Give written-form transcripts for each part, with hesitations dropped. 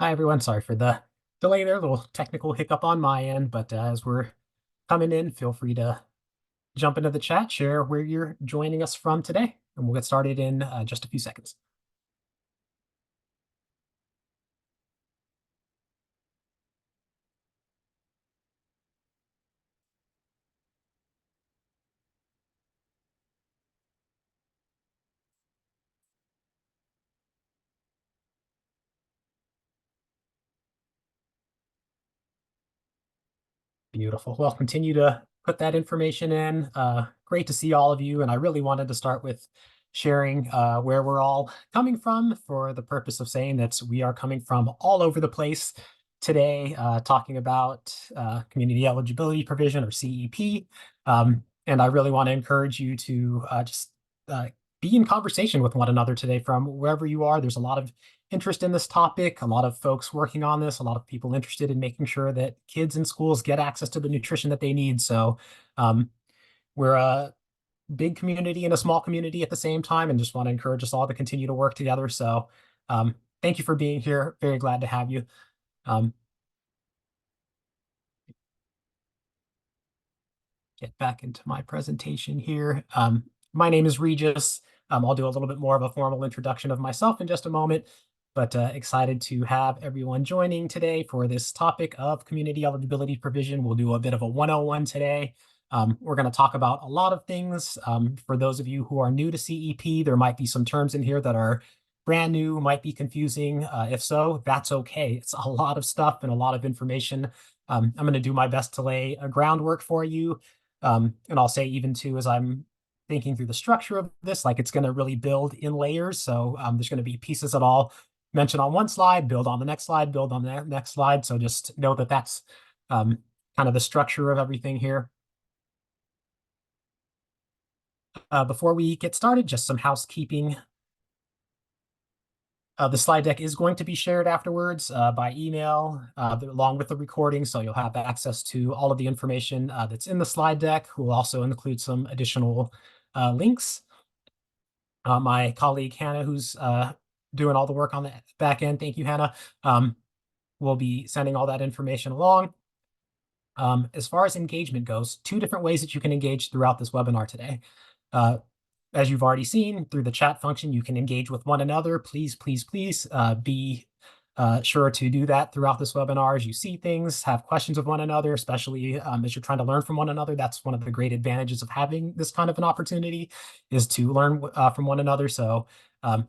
Hi, everyone. Sorry for the delay there, a little technical hiccup on my end, but as we're coming in, feel free to jump into the chat, share where you're joining us from today, and we'll get started in just a few seconds. Beautiful. Well, continue to put that information in. Great to see all of you. And I really wanted to start with sharing where we're all coming from for the purpose of saying that we are coming from all over the place today, talking about community eligibility provision or CEP. And I really want to encourage you to just be in conversation with one another today from wherever you are. There's a lot of interest in this topic, a lot of folks working on this, a lot of people interested in making sure that kids in schools get access to the nutrition that they need. So we're a big community and a small community at the same time, and just want to encourage us all to continue to work together. So thank you for being here. Very glad to have you. Get back into my presentation here. My name is Regis. I'll do a little bit more of a formal introduction of myself in just a moment, but excited to have everyone joining today for this topic of community eligibility provision. We'll do a bit of a 101 today. We're going to talk about a lot of things. For those of you who are new to CEP, there might be some terms in here that are brand new, might be confusing. If so, that's okay. It's a lot of stuff and a lot of information. I'm going to do my best to lay a groundwork for you. And I'll say even too, as I'm thinking through the structure of this, like it's going to really build in layers. So there's going to be pieces that I'll mention on one slide, build on the next slide, build on the next slide. So just know that that's kind of the structure of everything here. Before we get started, just some housekeeping. The slide deck is going to be shared afterwards by email along with the recording, so you'll have access to all of the information that's in the slide deck. We'll also include some additional links. My colleague Hannah, who's doing all the work on the back end, thank you, Hannah, will be sending all that information along. As far as engagement goes, two different ways that you can engage throughout this webinar today. As you've already seen through the chat function, you can engage with one another. Please, please, please be sure to do that throughout this webinar as you see things, have questions of one another, especially as you're trying to learn from one another. That's one of the great advantages of having this kind of an opportunity, is to learn from one another. So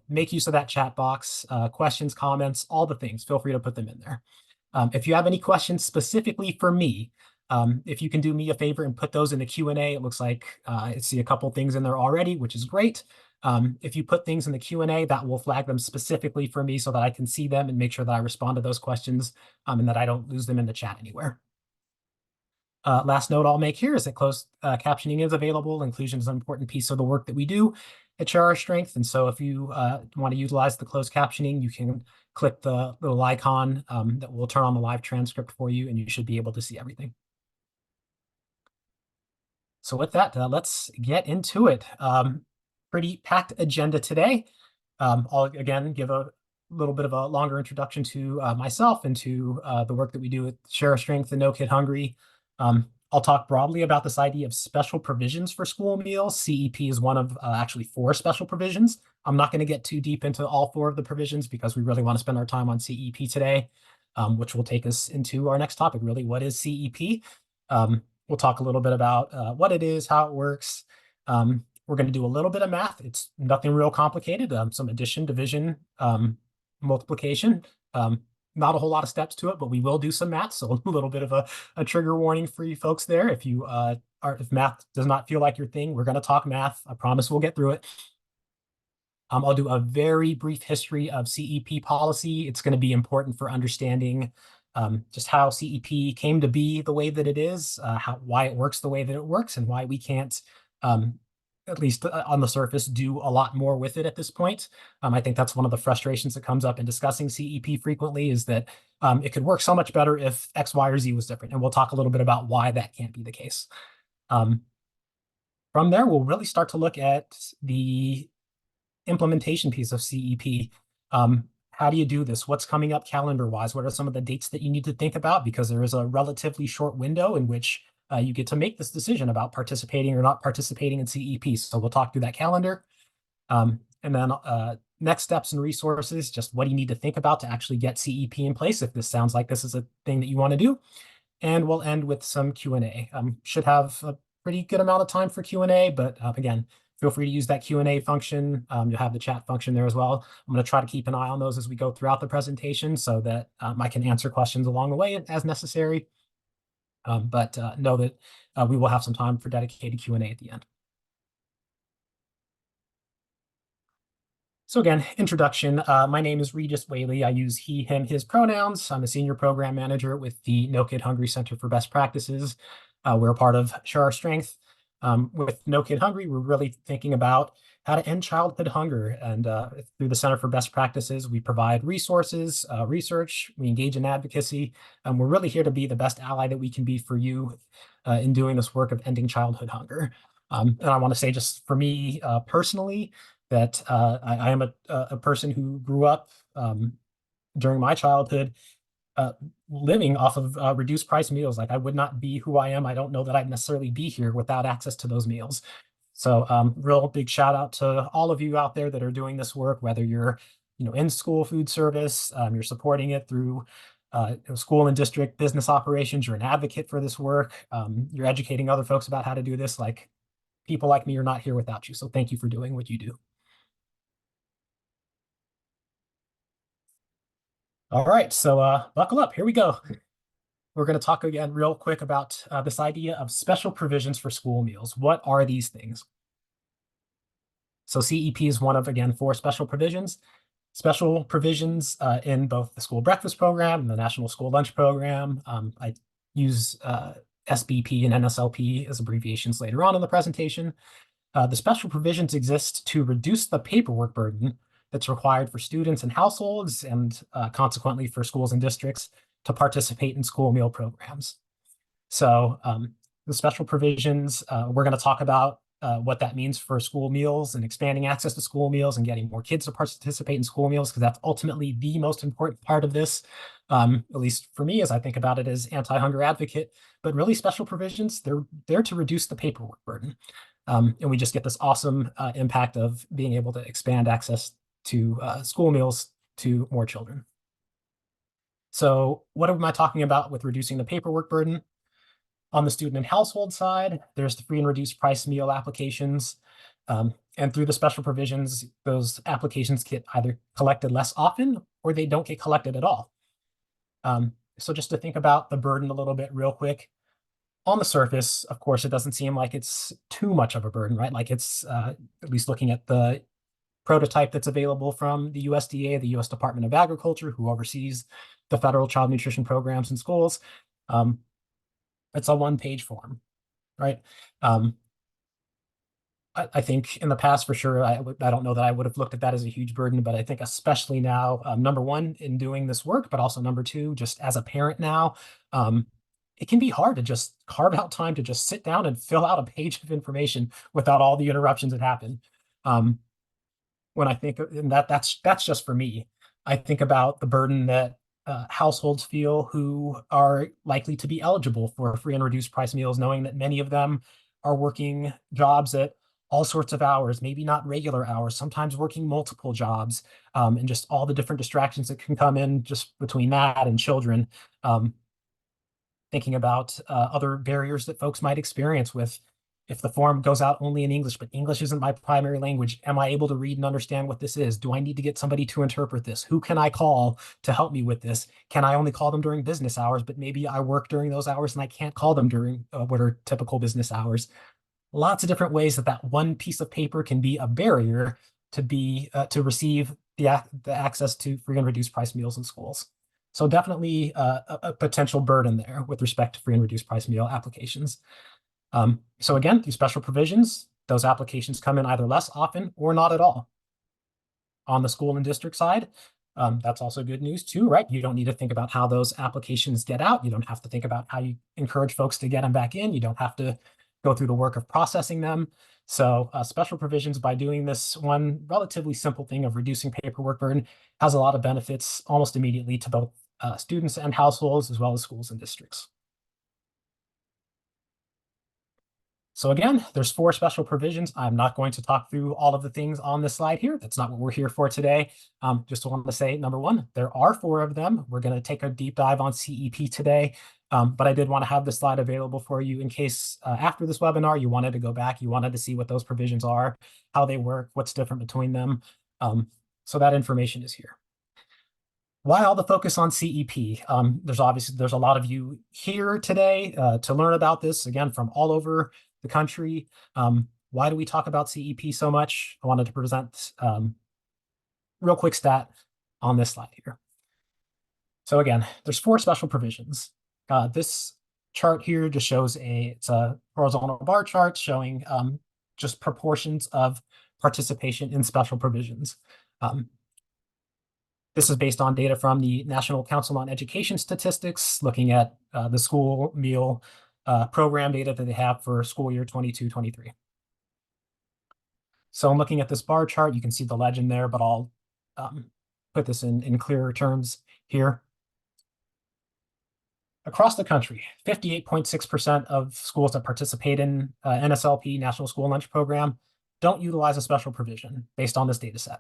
make use of that chat box, questions, comments, all the things. Feel free to put them in there. If you have any questions specifically for me, if you can do me a favor and put those in the Q&A, it looks like I see a couple things in there already, which is great. If you put things in the Q&A, that will flag them specifically for me so that I can see them and make sure that I respond to those questions and that I don't lose them in the chat anywhere. Last note I'll make here is that closed captioning is available. Inclusion is an important piece of the work that we do at Share Our Strength. And so if you want to utilize the closed captioning, you can click the little icon that will turn on the live transcript for you, and you should be able to see everything. So with that, let's get into it. Pretty packed agenda today. I'll again give a little bit of a longer introduction to myself and to the work that we do at Share Our Strength and No Kid Hungry. I'll talk broadly about this idea of special provisions for school meals. CEP is one of actually 4 special provisions. I'm not going to get too deep into all 4 of the provisions because we really want to spend our time on CEP today, which will take us into our next topic, really. What is CEP? We'll talk a little bit about what it is, how it works. We're going to do a little bit of math. It's nothing real complicated. Some addition, division, multiplication. Not a whole lot of steps to it, but we will do some math. So a little bit of a trigger warning for you folks there. If you if math does not feel like your thing, we're going to talk math. I promise we'll get through it. I'll do a very brief history of CEP policy. It's going to be important for understanding just how CEP came to be the way that it is, why it works the way that it works, and why we can't, at least on the surface, do a lot more with it at this point. I think that's one of the frustrations that comes up in discussing CEP frequently, is that it could work so much better if X, Y, or Z was different. And we'll talk a little bit about why that can't be the case. From there, we'll really start to look at the implementation piece of CEP. how do you do this? What's coming up calendar-wise? What are some of the dates that you need to think about? Because there is a relatively short window in which you get to make this decision about participating or not participating in CEP. So we'll talk through that calendar. And then next steps and resources, just what do you need to think about to actually get CEP in place if this sounds like this is a thing that you want to do. And we'll end with some Q&A. Should have a pretty good amount of time for Q&A, but again, feel free to use that Q&A function. You'll have the chat function there as well. I'm going to try to keep an eye on those as we go throughout the presentation so that I can answer questions along the way as necessary. But know that we will have some time for dedicated Q&A at the end. So again, introduction. My name is Regis Whaley. I use he, him, his pronouns. I'm a senior program manager with the No Kid Hungry Center for Best Practices. We're a part of Share Our Strength. With No Kid Hungry, we're really thinking about how to end childhood hunger. And through the Center for Best Practices, we provide resources, research, we engage in advocacy. We're really here to be the best ally that we can be for you in doing this work of ending childhood hunger. And I want to say just for me personally, that I am a person who grew up during my childhood living off of reduced price meals. Like I would not be who I am. I don't know that I'd necessarily be here without access to those meals. So real big shout out to all of you out there that are doing this work, whether you're in school food service, you're supporting it through school and district business operations, you're an advocate for this work, you're educating other folks about how to do this. Like people like me are not here without you. So thank you for doing what you do. All right, so buckle up. Here we go. We're going to talk again real quick about this idea of special provisions for school meals. What are these things? So CEP is one of, again, 4 special provisions. Special provisions in both the school breakfast program and the National School Lunch Program. I use SBP and NSLP as abbreviations later on in the presentation. The special provisions exist to reduce the paperwork burden that's required for students and households and consequently for schools and districts to participate in school meal programs. So the special provisions, we're going to talk about what that means for school meals and expanding access to school meals and getting more kids to participate in school meals, because that's ultimately the most important part of this, at least for me as I think about it as anti-hunger advocate. But really special provisions, they're there to reduce the paperwork burden. And we just get this awesome impact of being able to expand access to school meals to more children. So what am I talking about with reducing the paperwork burden? On the student and household side, there's the free and reduced price meal applications. And through the special provisions, those applications get either collected less often or they don't get collected at all. So just to think about the burden a little bit real quick. On the surface, of course, it doesn't seem like it's too much of a burden, right? Like it's at least looking at the prototype that's available from the USDA, the U.S. Department of Agriculture, who oversees the federal child nutrition programs in schools. It's a 1-page form, right? I think in the past, for sure, I don't know that I would have looked at that as a huge burden, but I think especially now, number one, in doing this work, but also number two, just as a parent now, it can be hard to just carve out time to just sit down and fill out a page of information without all the interruptions that happen. When I think of, and that's just for me, I think about the burden that households feel who are likely to be eligible for free and reduced price meals, knowing that many of them are working jobs at all sorts of hours, maybe not regular hours, sometimes working multiple jobs, and just all the different distractions that can come in just between that and children. Thinking about other barriers that folks might experience with, if the form goes out only in English, but English isn't my primary language, am I able to read and understand what this is? Do I need to get somebody to interpret this? Who can I call to help me with this? Can I only call them during business hours, but maybe I work during those hours and I can't call them during what are typical business hours? Lots of different ways that one piece of paper can be a barrier to receive the access to free and reduced price meals in schools. So definitely a potential burden there with respect to free and reduced price meal applications. So again, through special provisions, those applications come in either less often or not at all. On the school and district side, that's also good news too, right? You don't need to think about how those applications get out. You don't have to think about how you encourage folks to get them back in. You don't have to go through the work of processing them. So special provisions, by doing this one relatively simple thing of reducing paperwork burden, has a lot of benefits almost immediately to both students and households, as well as schools and districts. So again, there's 4 special provisions. I'm not going to talk through all of the things on this slide here. That's not what we're here for today. Just want to say, number 1, there are 4 of them. We're going to take a deep dive on CEP today. But I did want to have this slide available for you in case after this webinar, you wanted to go back, you wanted to see what those provisions are, how they work, what's different between them. So that information is here. Why all the focus on CEP? There's a lot of you here today to learn about this, again, from all over the country. Why do we talk about CEP so much? I wanted to present real quick stat on this slide here. So again, there's 4 special provisions. This chart here just shows it's a horizontal bar chart showing just proportions of participation in special provisions. This is based on data from the National Council on Education Statistics, looking at the school meal program data that they have for school year 22-23. So I'm looking at this bar chart. You can see the legend there, but I'll put this in clearer terms here. Across the country, 58.6% of schools that participate in NSLP, National School Lunch Program, don't utilize a special provision based on this data set.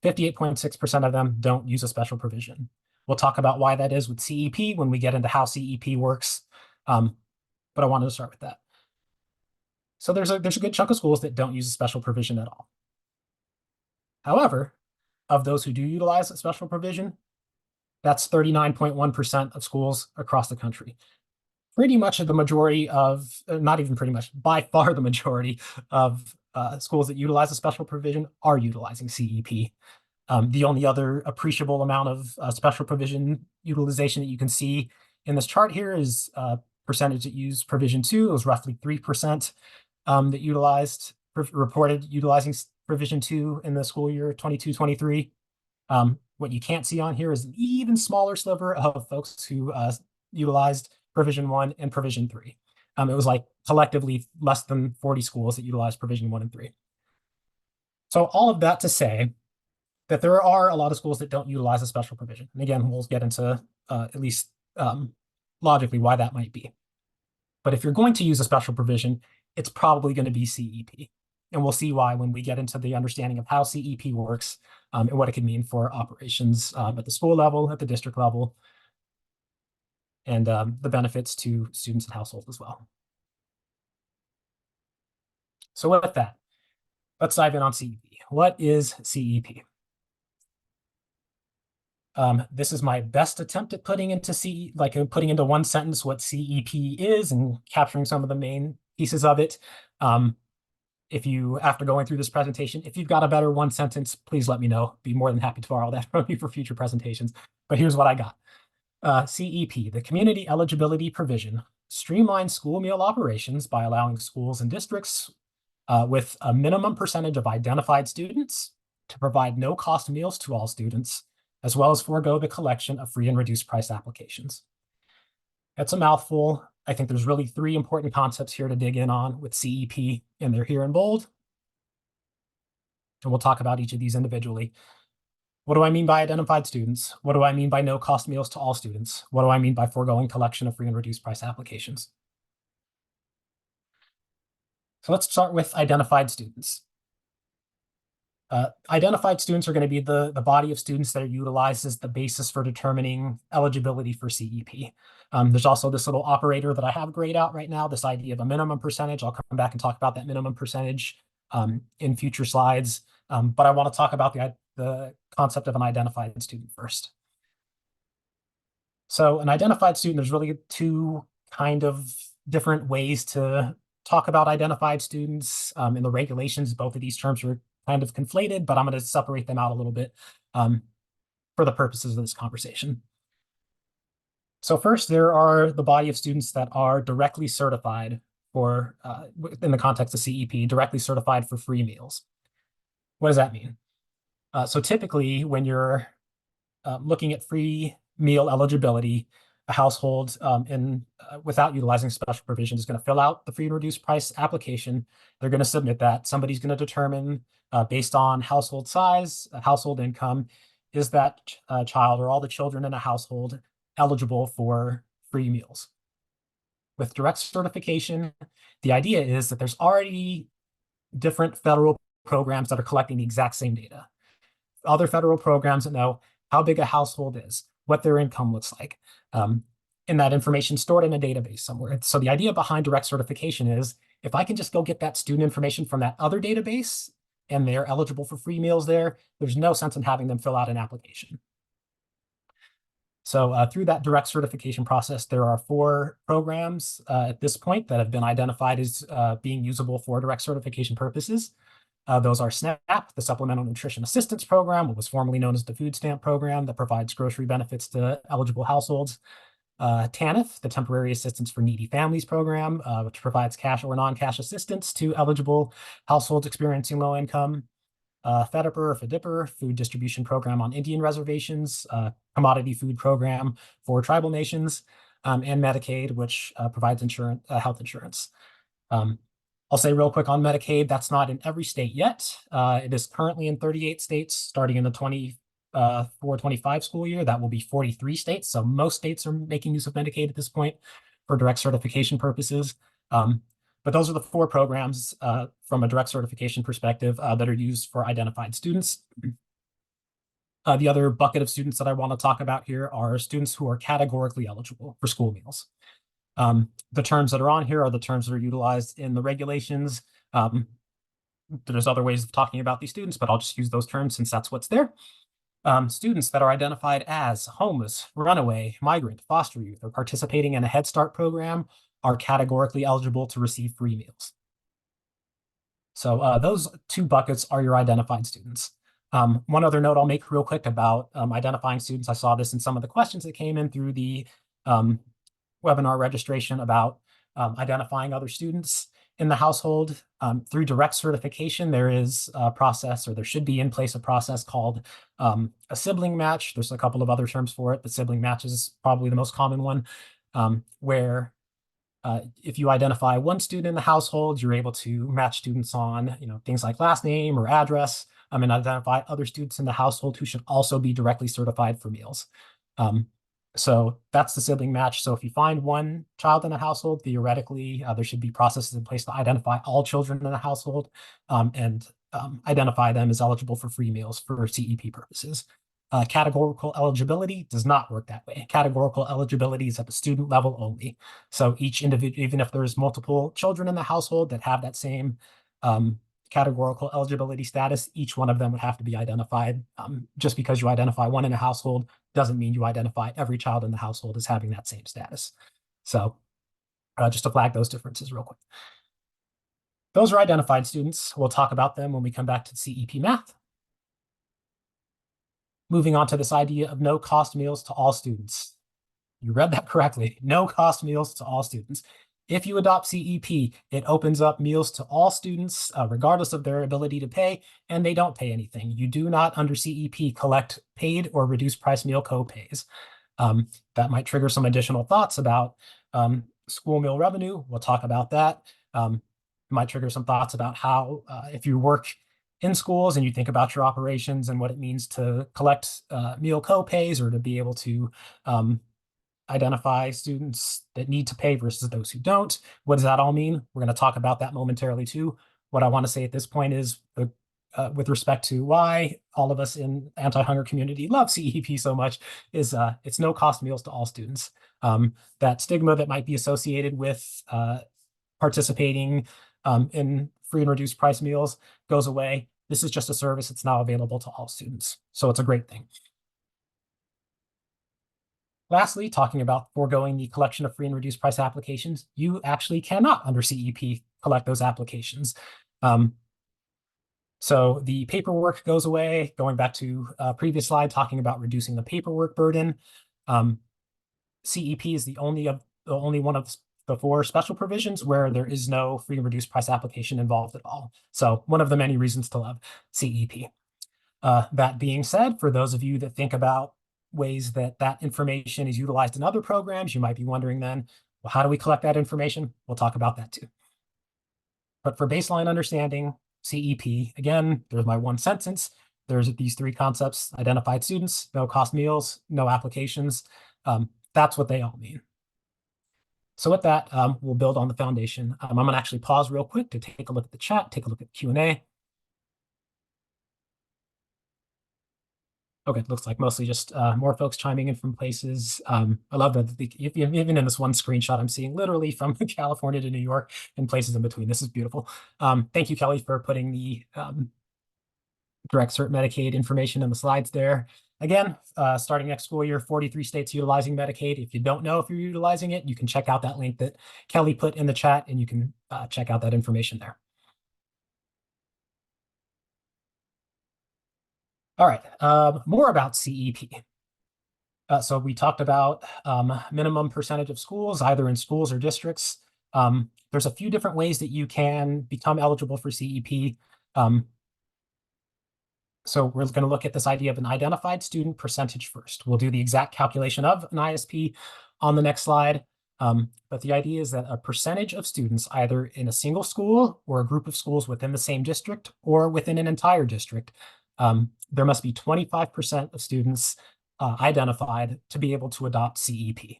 58.6% of them don't use a special provision. We'll talk about why that is with CEP when we get into how CEP works, but I wanted to start with that. So there's a good chunk of schools that don't use a special provision at all. However, of those who do utilize a special provision, that's 39.1% of schools across the country. Pretty much the majority of, not even pretty much, by far the majority of schools that utilize a special provision are utilizing CEP. The only other appreciable amount of special provision utilization that you can see in this chart here is percentage that use provision 2. It was roughly 3% that reported utilizing provision 2 in the school year 22-23. What you can't see on here is an even smaller sliver of folks who utilized provision 1 and provision 3. It was like collectively less than 40 schools that utilized provision 1 and 3. So all of that to say that there are a lot of schools that don't utilize a special provision. And again, we'll get into at least logically why that might be. But if you're going to use a special provision, it's probably going to be CEP. And we'll see why when we get into the understanding of how CEP works and what it could mean for operations at the school level, at the district level, and the benefits to students and households as well. So with that, let's dive in on CEP. What is CEP? This is my best attempt at putting into one sentence what CEP is and capturing some of the main pieces of it. If you, after going through this presentation, if you've got a better one sentence, please let me know. Be more than happy to borrow that from you for future presentations. But here's what I got. CEP, the Community Eligibility Provision, streamlines school meal operations by allowing schools and districts with a minimum percentage of identified students to provide no-cost meals to all students, as well as forego the collection of free and reduced price applications. It's a mouthful. I think there's really 3 important concepts here to dig in on with CEP, and they're here in bold. And we'll talk about each of these individually. What do I mean by identified students? What do I mean by no cost meals to all students? What do I mean by foregoing collection of free and reduced price applications? So let's start with identified students. Identified students are going to be the body of students that are utilized as the basis for determining eligibility for CEP. There's also this little operator that I have grayed out right now, this idea of a minimum percentage. I'll come back and talk about that minimum percentage in future slides. But I want to talk about the concept of an identified student first. So an identified student, there's really 2 kind of different ways to talk about identified students. In the regulations, both of these terms are kind of conflated, but I'm going to separate them out a little bit for the purposes of this conversation. So first, there are the body of students that are directly certified for, in the context of CEP, directly certified for free meals. What does that mean? So typically, when you're looking at free meal eligibility, a household without utilizing special provision is going to fill out the free and reduced price application. They're going to submit that. Somebody's going to determine based on household size, household income, is that child or all the children in a household eligible for free meals. With direct certification, the idea is that there's already different federal programs that are collecting the exact same data. Other federal programs that know how big a household is, what their income looks like, and that information stored in a database somewhere. So the idea behind direct certification is if I can just go get that student information from that other database and they're eligible for free meals there, there's no sense in having them fill out an application. So through that direct certification process, there are 4 programs at this point that have been identified as being usable for direct certification purposes. Those are SNAP, the Supplemental Nutrition Assistance Program, what was formerly known as the Food Stamp Program that provides grocery benefits to eligible households. TANF, the Temporary Assistance for Needy Families Program, which provides cash or non-cash assistance to eligible households experiencing low income. FDIPR or FDIPR, Food Distribution Program on Indian Reservations, Commodity Food Program for tribal nations, and Medicaid, which provides health insurance. I'll say real quick on Medicaid, that's not in every state yet. It is currently in 38 states, starting in the 24-25 school year. That will be 43 states. So most states are making use of Medicaid at this point for direct certification purposes. But those are the 4 programs from a direct certification perspective that are used for identified students. The other bucket of students that I want to talk about here are students who are categorically eligible for school meals. The terms that are on here are the terms that are utilized in the regulations. There's other ways of talking about these students, but I'll just use those terms since that's what's there. Students that are identified as homeless, runaway, migrant, foster youth, or participating in a Head Start program are categorically eligible to receive free meals. So those 2 buckets are your identified students. One other note I'll make real quick about identifying students. I saw this in some of the questions that came in through the webinar registration about identifying other students in the household. Through direct certification, there is a process, or there should be in place a process called a sibling match. There's a couple of other terms for it, but sibling match is probably the most common one, where if you identify one student in the household, you're able to match students on, things like last name or address, and identify other students in the household who should also be directly certified for meals. So that's the sibling match. So if you find one child in a household, theoretically, there should be processes in place to identify all children in a household and identify them as eligible for free meals for CEP purposes. Categorical eligibility does not work that way. Categorical eligibility is at the student level only. So each individual, even if there's multiple children in the household that have that same categorical eligibility status, each one of them would have to be identified. Just because you identify one in a household doesn't mean you identify every child in the household as having that same status. So just to flag those differences real quick. Those are identified students. We'll talk about them when we come back to CEP math. Moving on to this idea of no cost meals to all students. You read that correctly. No cost meals to all students. If you adopt CEP, it opens up meals to all students, regardless of their ability to pay, and they don't pay anything. You do not, under CEP, collect paid or reduced price meal co-pays. That might trigger some additional thoughts about school meal revenue. We'll talk about that. Might trigger some thoughts about how, if you work in schools and you think about your operations and what it means to collect meal co-pays or to be able to identify students that need to pay versus those who don't. What does that all mean? We're going to talk about that momentarily too. What I want to say at this point is with respect to why all of us in anti-hunger community love CEP so much is it's no cost meals to all students. That stigma that might be associated with participating in free and reduced price meals goes away. This is just a service that's now available to all students. So it's a great thing. Lastly, talking about foregoing the collection of free and reduced price applications, you actually cannot, under CEP, collect those applications. So the paperwork goes away. Going back to a previous slide, talking about reducing the paperwork burden. CEP is the only one of the 4 special provisions where there is no free and reduced price application involved at all. So one of the many reasons to love CEP. That being said, for those of you that think about ways that that information is utilized in other programs. You might be wondering then, well, how do we collect that information? We'll talk about that too. But for baseline understanding, CEP, again, there's my one sentence. There's these three concepts: identified students, no cost meals, no applications. That's what they all mean. So with that, we'll build on the foundation. I'm going to actually pause real quick to take a look at the chat, take a look at Q&A. Okay, it looks like mostly just more folks chiming in from places. I love that even in this one screenshot, I'm seeing literally from California to New York and places in between. This is beautiful. Thank you, Kelly, for putting the direct cert Medicaid information in the slides there. Again, starting next school year, 43 states utilizing Medicaid. If you don't know if you're utilizing it, you can check out that link that Kelly put in the chat, and you can check out that information there. All right, more about CEP. So we talked about minimum percentage of schools, either in schools or districts. There's a few different ways that you can become eligible for CEP. So we're going to look at this idea of an identified student percentage first. We'll do the exact calculation of an ISP on the next slide. But the idea is that a percentage of students, either in a single school or a group of schools within the same district or within an entire district, there must be 25% of students identified to be able to adopt CEP.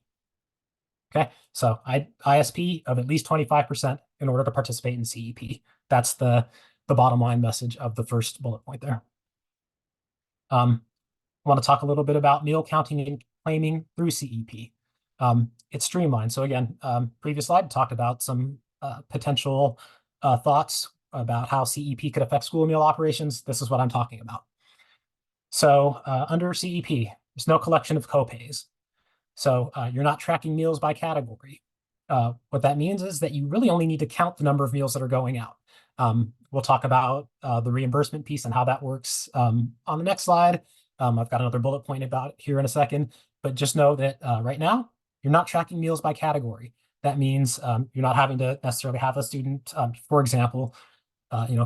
Okay, so ISP of at least 25% in order to participate in CEP. That's the bottom line message of the first bullet point there. I want to talk a little bit about meal counting and claiming through CEP. It's streamlined. So again, previous slide talked about some potential thoughts about how CEP could affect school meal operations. This is what I'm talking about. So under CEP, there's no collection of copays. So you're not tracking meals by category. What that means is that you really only need to count the number of meals that are going out. We'll talk about the reimbursement piece and how that works on the next slide. I've got another bullet point about it here in a second, but just know that right now, you're not tracking meals by category. That means you're not having to necessarily have a student, for example,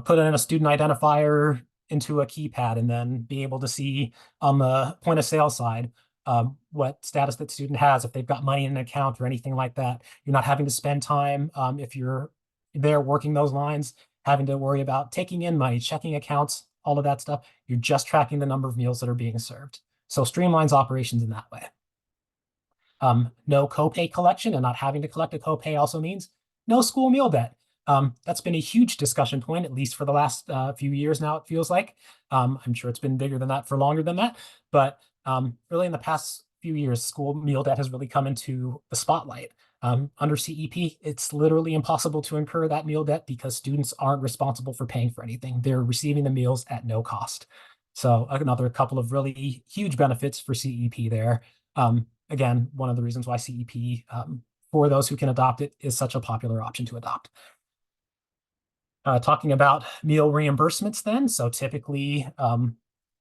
put in a student identifier into a keypad and then be able to see on the point of sale side what status that student has, if they've got money in an account or anything like that. You're not having to spend time if you're there working those lines, having to worry about taking in money, checking accounts, all of that stuff. You're just tracking the number of meals that are being served. So streamlines operations in that way. No copay collection, and not having to collect a copay also means no school meal debt. That's been a huge discussion point, at least for the last few years now, it feels like. I'm sure it's been bigger than that for longer than that. But really in the past few years, school meal debt has really come into the spotlight. Under CEP, it's literally impossible to incur that meal debt because students aren't responsible for paying for anything. They're receiving the meals at no cost. So another couple of really huge benefits for CEP there. Again, one of the reasons why CEP, for those who can adopt it, is such a popular option to adopt. Talking about meal reimbursements then. So typically,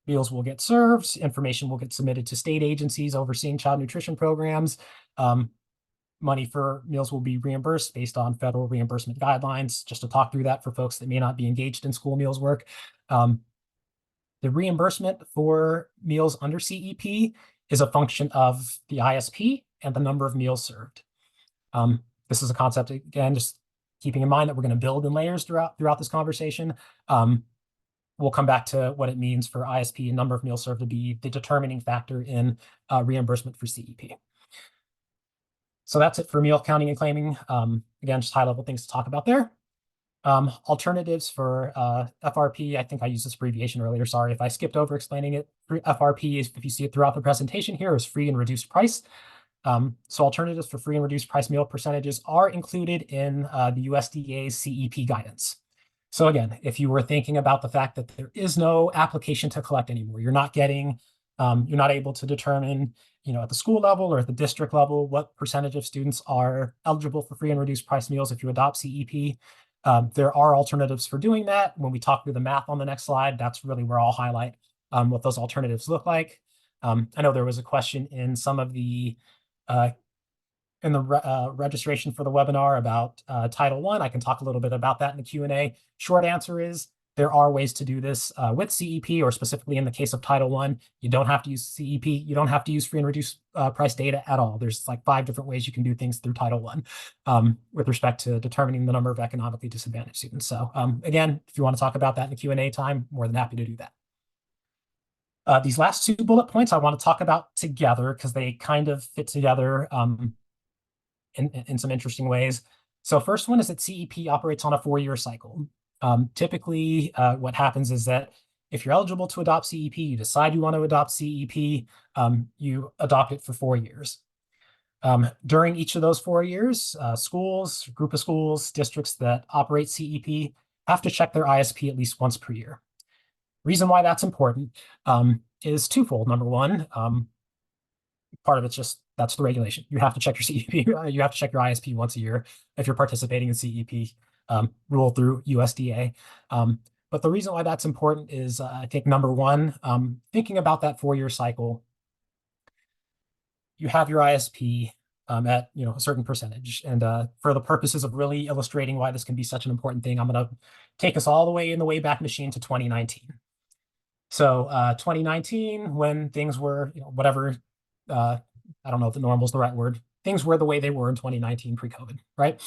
meals will get served, information will get submitted to state agencies overseeing child nutrition programs. Money for meals will be reimbursed based on federal reimbursement guidelines. Just to talk through that for folks that may not be engaged in school meals work. The reimbursement for meals under CEP is a function of the ISP and the number of meals served. This is a concept, again, just keeping in mind that we're going to build in layers throughout this conversation. We'll come back to what it means for ISP and number of meals served to be the determining factor in reimbursement for CEP. So that's it for meal counting and claiming. Again, just high-level things to talk about there. Alternatives for FRP, I think I used this abbreviation earlier. Sorry if I skipped over explaining it. FRP, is, if you see it throughout the presentation here, is free and reduced price. So alternatives for free and reduced price meal percentages are included in the USDA's CEP guidance. So again, if you were thinking about the fact that there is no application to collect anymore, you're not able to determine, at the school level or at the district level, what percentage of students are eligible for free and reduced price meals if you adopt CEP. There are alternatives for doing that. When we talk through the math on the next slide, that's really where I'll highlight what those alternatives look like. I know there was a question in some of the registration for the webinar about Title I. I can talk a little bit about that in the Q&A. Short answer is There are ways to do this with CEP, or specifically in the case of Title I, you don't have to use CEP. You don't have to use free and reduced price data at all. There's like 5 different ways you can do things through Title I with respect to determining the number of economically disadvantaged students. So again, if you want to talk about that in the Q&A time, more than happy to do that. These last 2 bullet points I want to talk about together because they kind of fit together in some interesting ways. So first one is that CEP operates on a 4-year cycle. Typically, what happens is that if you're eligible to adopt CEP, you decide you want to adopt CEP, you adopt it for 4 years. During each of those 4 years, schools, group of schools, districts that operate CEP have to check their ISP at least once per year. Reason why that's important is twofold. Number one, part of it's just that's the regulation. You have to check your CEP. You have to check your ISP once a year if you're participating in CEP rule through USDA. But the reason why that's important is I think number one, thinking about that 4-year cycle, you have your ISP at a certain percentage. And for the purposes of really illustrating why this can be such an important thing, I'm going to take us all the way in the Wayback Machine to 2019. So 2019, when things were, whatever, I don't know if the normal is the right word. Things were the way they were in 2019 pre-COVID, right?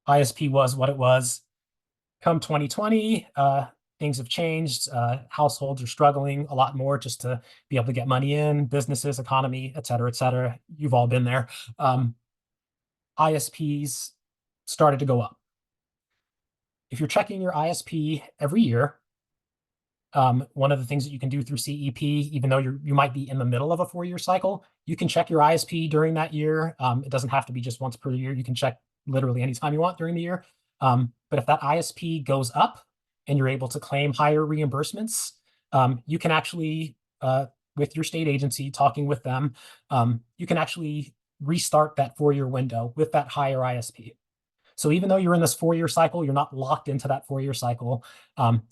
ISP was what it was. Come 2020, things have changed. Households are struggling a lot more just to be able to get money in, businesses, economy, et cetera, et cetera. You've all been there. ISPs started to go up. If you're checking your ISP every year, one of the things that you can do through CEP, even though you might be in the middle of a 4-year cycle, you can check your ISP during that year. It doesn't have to be just once per year. You can check literally anytime you want during the year. But if that ISP goes up and you're able to claim higher reimbursements, you can actually, with your state agency, talking with them, you can actually restart that 4-year window with that higher ISP. So even though you're in this 4-year cycle, you're not locked into that 4-year cycle.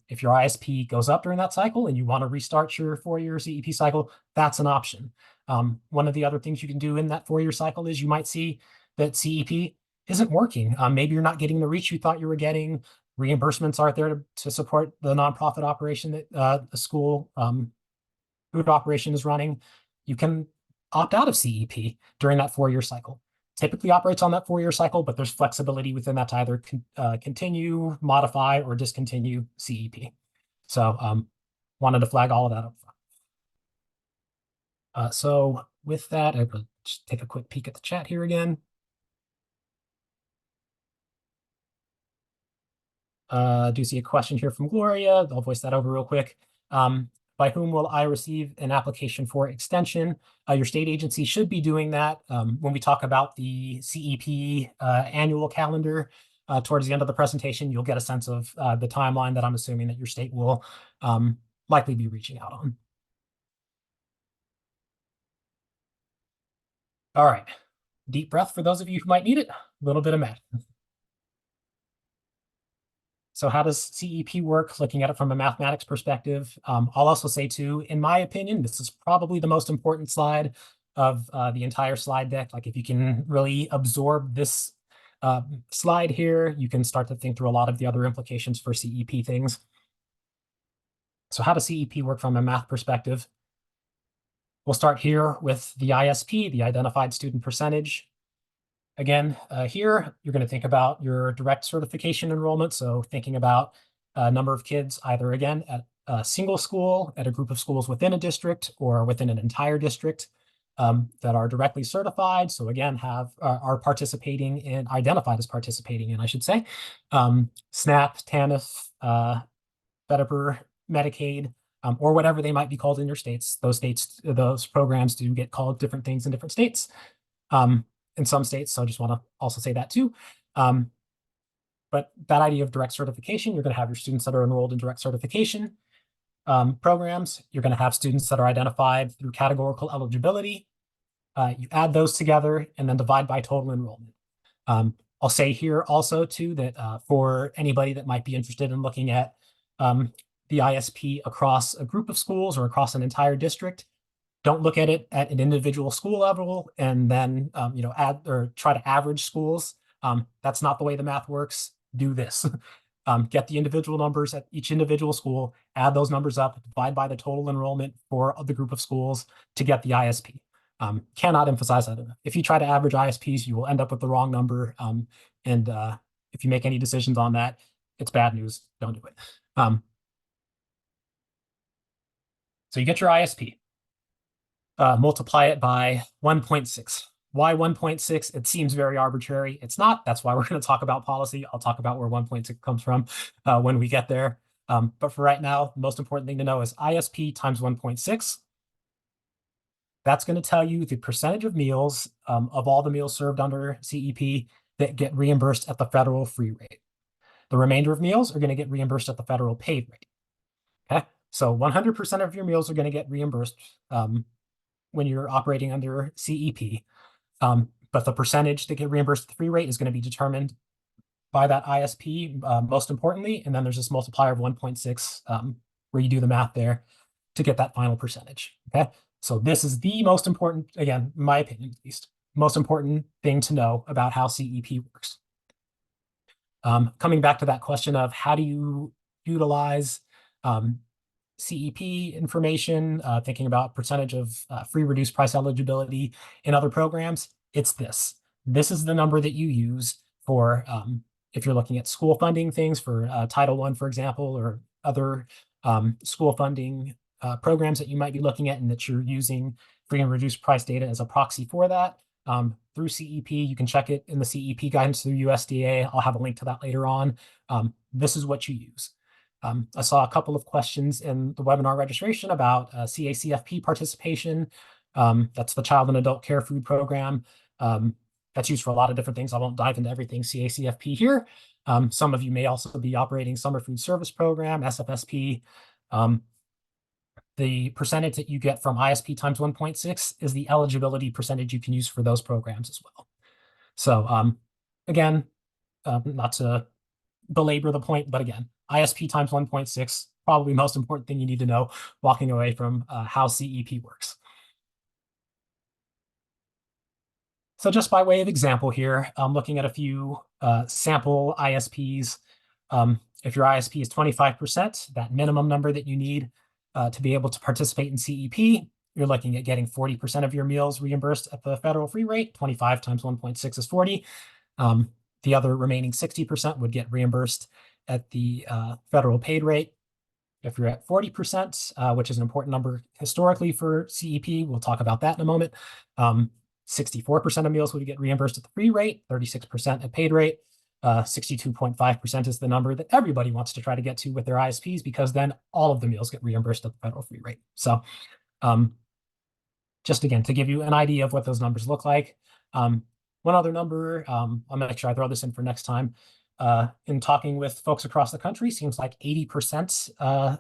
If your ISP goes up during that cycle and you want to restart your 4-year CEP cycle, that's an option. One of the other things you can do in that 4-year cycle is you might see that CEP isn't working. Maybe you're not getting the reach you thought you were getting. Reimbursements aren't there to support the nonprofit operation that the school food operation is running. You can opt out of CEP during that 4-year cycle. Typically operates on that 4-year cycle, but there's flexibility within that to either continue, modify, or discontinue CEP. So wanted to flag all of that up front. So with that, I will just take a quick peek at the chat here again. Do see a question here from Gloria. I'll voice that over real quick. By whom will I receive an application for extension? Your state agency should be doing that. When we talk about the CEP annual calendar towards the end of the presentation, you'll get a sense of the timeline that I'm assuming that your state will likely be reaching out on. All right, deep breath for those of you who might need it, a little bit of math. So how does CEP work? Looking at it from a mathematics perspective. I'll also say too, in my opinion, this is probably the most important slide of the entire slide deck. Like if you can really absorb this slide here, you can start to think through a lot of the other implications for CEP things. So how does CEP work from a math perspective? We'll start here with the ISP, the identified student percentage. Again, here, you're going to think about your direct certification enrollment. So thinking about a number of kids, either again, at a single school, at a group of schools within a district, or within an entire district that are directly certified. So again, are participating in, identified as participating in, I should say, SNAP, TANF, FEDPR, Medicaid, or whatever they might be called in your states. Those programs do get called different things in different states. In some states, so I just want to also say that too. But that idea of direct certification, you're going to have your students that are enrolled in direct certification programs. You're going to have students that are identified through categorical eligibility. You add those together and then divide by total enrollment. I'll say here also too that for anybody that might be interested in looking at the ISP across a group of schools or across an entire district, don't look at it at an individual school level and then add or try to average schools. That's not the way the math works. Do this. get the individual numbers at each individual school, add those numbers up, divide by the total enrollment for the group of schools to get the ISP. Cannot emphasize that enough. If you try to average ISPs, you will end up with the wrong number. And if you make any decisions on that, it's bad news. Don't do it. So you get your ISP, multiply it by 1.6. Why 1.6? It seems very arbitrary. It's not. That's why we're going to talk about policy. I'll talk about where 1.6 comes from when we get there. But for right now, the most important thing to know is ISP times 1.6. That's going to tell you the percentage of meals of all the meals served under CEP that get reimbursed at the federal free rate. The remainder of meals are going to get reimbursed at the federal paid rate. Okay, so 100% of your meals are going to get reimbursed when you're operating under CEP. But the percentage that get reimbursed at the free rate is going to be determined by that ISP, most importantly. And then there's this multiplier of 1.6 where you do the math there to get that final percentage. Okay, so this is the most important, again, in my opinion, at least, most important thing to know about how CEP works. Coming back to that question of how do you utilize CEP information, thinking about percentage of free reduced price eligibility in other programs, it's this. This is the number that you use for if you're looking at school funding things for Title I, for example, or other school funding programs that you might be looking at and that you're using free and reduced price data as a proxy for that. Through CEP, you can check it in the CEP guidance through USDA. I'll have a link to that later on. This is what you use. I saw a couple of questions in the webinar registration about CACFP participation. That's the Child and Adult Care Food Program. That's used for a lot of different things. I won't dive into everything CACFP here. Some of you may also be operating Summer Food Service Program, SFSP. The percentage that you get from ISP times 1.6 is the eligibility percentage you can use for those programs as well. So again, not to belabor the point, but again, ISP times 1.6, probably the most important thing you need to know walking away from how CEP works. So just by way of example here, I'm looking at a few sample ISPs. If your ISP is 25%, that minimum number that you need to be able to participate in CEP, you're looking at getting 40% of your meals reimbursed at the federal free rate. 25 times 1.6 is 40. The other remaining 60% would get reimbursed at the federal paid rate. If you're at 40%, which is an important number historically for CEP, we'll talk about that in a moment. 64% of meals would get reimbursed at the free rate, 36% at paid rate. 62.5% is the number that everybody wants to try to get to with their ISPs, because then all of the meals get reimbursed at the federal free rate. So just again, to give you an idea of what those numbers look like. One other number, I'll make sure I throw this in for next time. In talking with folks across the country, seems like 80%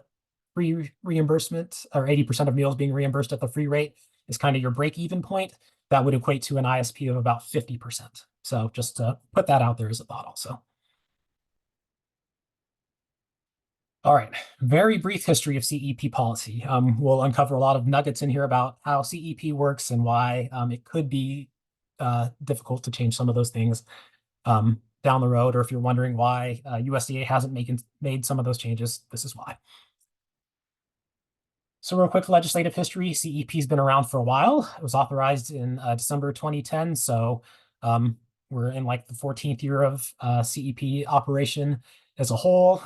free reimbursement, or 80% of meals being reimbursed at the free rate is kind of your break-even point. That would equate to an ISP of about 50%. So just to put that out there as a thought also. All right, very brief history of CEP policy. We'll uncover a lot of nuggets in here about how CEP works and why it could be difficult to change some of those things down the road, or if you're wondering why USDA hasn't made some of those changes, this is why. So real quick legislative history, CEP has been around for a while. It was authorized in December 2010, so we're in like the 14th year of CEP operation as a whole.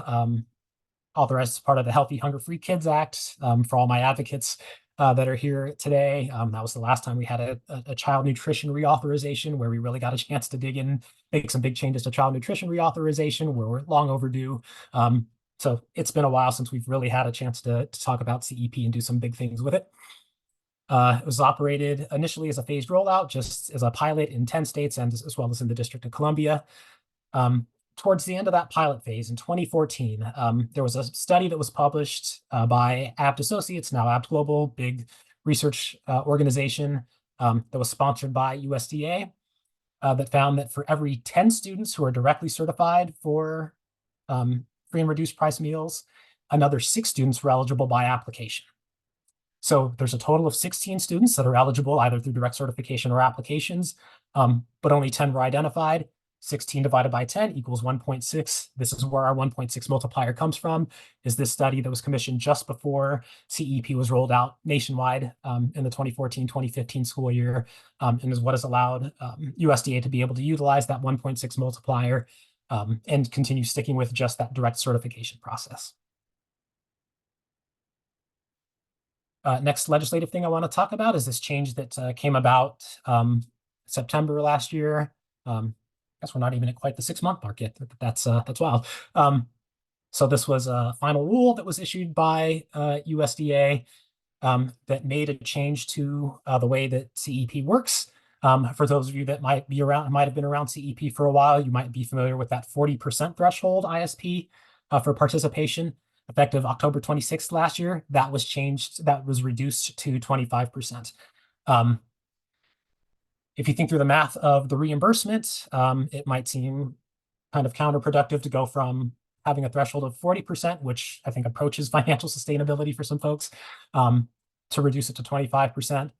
Authorized as part of the Healthy Hunger Free Kids Act. For all my advocates that are here today, that was the last time we had a child nutrition reauthorization, where we really got a chance to dig in, make some big changes to child nutrition reauthorization, where we're long overdue. So it's been a while since we've really had a chance to talk about CEP and do some big things with it. It was operated initially as a phased rollout, just as a pilot in 10 states and as well as in the District of Columbia. Towards the end of that pilot phase in 2014, there was a study that was published by Abt Associates, now Abt Global, big research organization that was sponsored by USDA, that found that for every 10 students who are directly certified for free and reduced price meals, another 6 students were eligible by application. So there's a total of 16 students that are eligible either through direct certification or applications, but only 10 were identified. 16 divided by 10 equals 1.6. This is where our 1.6 multiplier comes from, is this study that was commissioned just before CEP was rolled out nationwide in the 2014-2015 school year, and is what has allowed USDA to be able to utilize that 1.6 multiplier and continue sticking with just that direct certification process. Next legislative thing I want to talk about is this change that came about September last year. I guess we're not even at quite the 6-month mark yet. That's wild. So this was a final rule that was issued by USDA that made a change to the way that CEP works. For those of you that might have been around CEP for a while, you might be familiar with that 40% threshold ISP for participation. Effective October 26th last year, that was changed, that was reduced to 25%. If you think through the math of the reimbursement, it might seem kind of counterproductive to go from having a threshold of 40%, which I think approaches financial sustainability for some folks, to reduce it to 25%.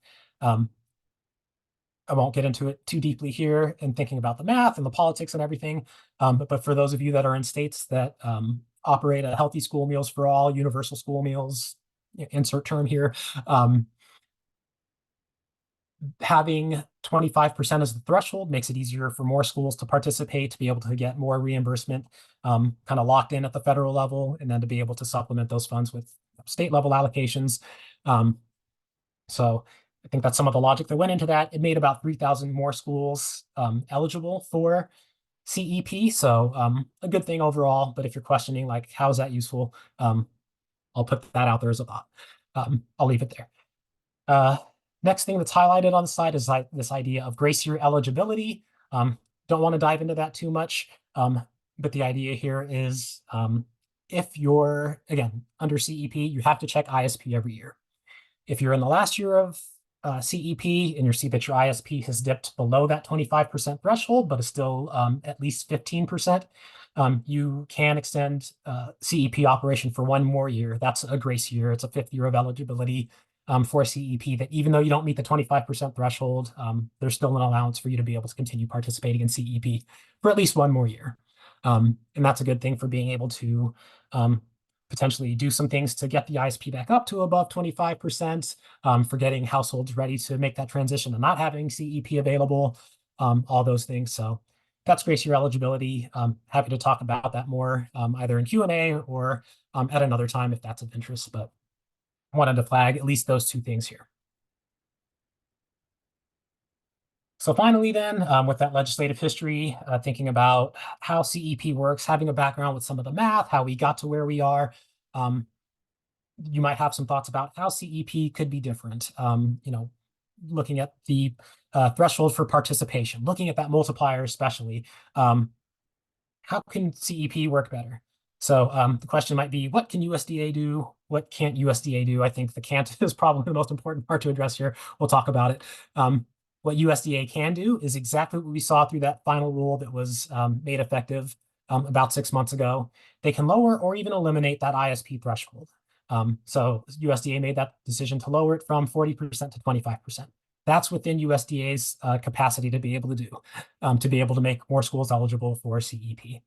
I won't get into it too deeply here in thinking about the math and the politics and everything. But for those of you that are in states that operate a healthy school meals for all, universal school meals, insert term here, having 25% as the threshold makes it easier for more schools to participate, to be able to get more reimbursement kind of locked in at the federal level, and then to be able to supplement those funds with state level allocations. So I think that's some of the logic that went into that. It made about 3,000 more schools eligible for CEP. So a good thing overall, but if you're questioning like, how is that useful? I'll put that out there as a thought. I'll leave it there. Next thing that's highlighted on the slide is like this idea of grace year eligibility. Don't want to dive into that too much, but the idea here is if you're, again, under CEP, you have to check ISP every year. If you're in the last year of CEP and you see that your ISP has dipped below that 25% threshold, but is still at least 15%, you can extend CEP operation for one more year. That's a grace year. It's a 5th year of eligibility for CEP, that even though you don't meet the 25% threshold, there's still an allowance for you to be able to continue participating in CEP for at least one more year. And that's a good thing for being able to potentially do some things to get the ISP back up to above 25%, for getting households ready to make that transition and not having CEP available, all those things. So that's grace year eligibility. Happy to talk about that more either in Q&A or at another time if that's of interest, but I wanted to flag at least those two things here. So finally then, with that legislative history, thinking about how CEP works, having a background with some of the math, how we got to where we are, you might have some thoughts about how CEP could be different. Looking at the threshold for participation, looking at that multiplier especially, how can CEP work better? So the question might be, what can USDA do? What can't USDA do? I think the can't is probably the most important part to address here. We'll talk about it. What USDA can do is exactly what we saw through that final rule that was made effective about 6 months ago. They can lower or even eliminate that ISP threshold. So USDA made that decision to lower it from 40% to 25%. That's within USDA's capacity to be able to do, to be able to make more schools eligible for CEP.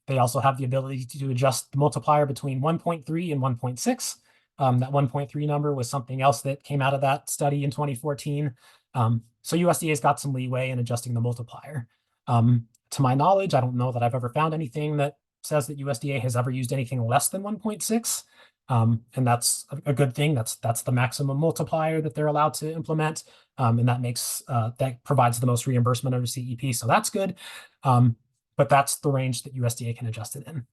They also have the ability to adjust the multiplier between 1.3 and 1.6. That 1.3 number was something else that came out of that study in 2014. So USDA's got some leeway in adjusting the multiplier. To my knowledge, I don't know that I've ever found anything that says that USDA has ever used anything less than 1.6. And that's a good thing. That's the maximum multiplier that they're allowed to implement. And that makes that provides the most reimbursement under CEP. So that's good. But that's the range that USDA can adjust it in.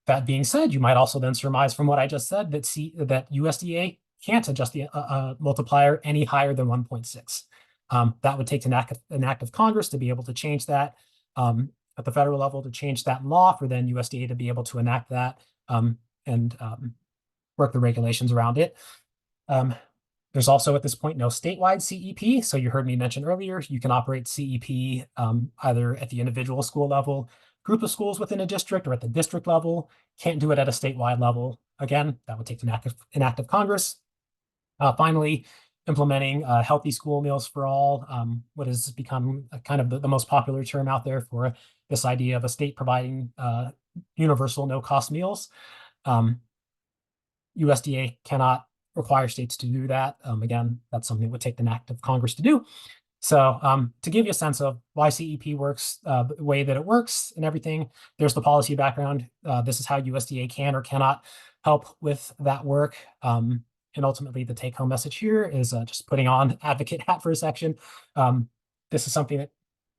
That being said, you might also then surmise from what I just said that USDA can't adjust the multiplier any higher than 1.6. That would take an act of Congress to be able to change that at the federal level, to change that law for then USDA to be able to enact that and work the regulations around it. There's also at this point no statewide CEP. So you heard me mention earlier, you can operate CEP either at the individual school level, group of schools within a district, or at the district level. Can't do it at a statewide level. Again, that would take an act of Congress. Finally, implementing healthy school meals for all, what has become kind of the most popular term out there for this idea of a state providing universal no-cost meals. USDA cannot require states to do that. Again, that's something that would take an act of Congress to do. So to give you a sense of why CEP works the way that it works and everything, there's the policy background. This is how USDA can or cannot help with that work. And ultimately, the take-home message here is just putting on advocate hat for a section. This is something that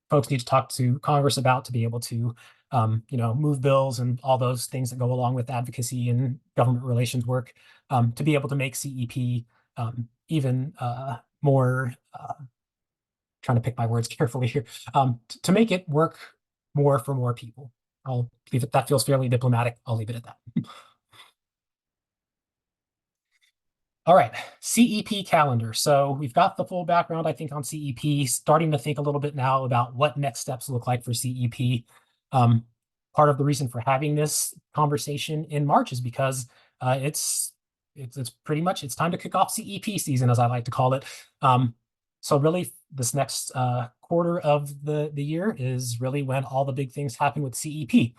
folks need to talk to Congress about to be able to, move bills and all those things that go along with advocacy and government relations work, to be able to make CEP even more. Trying to pick my words carefully here, to make it work more for more people. I'll leave it. That feels fairly diplomatic. I'll leave it at that. All right, CEP calendar. So we've got the full background, I think, on CEP, starting to think a little bit now about what next steps look like for CEP. Part of the reason for having this conversation in March is because it's pretty much, it's time to kick off CEP season, as I like to call it. So really, this next quarter of the year is really when all the big things happen with CEP.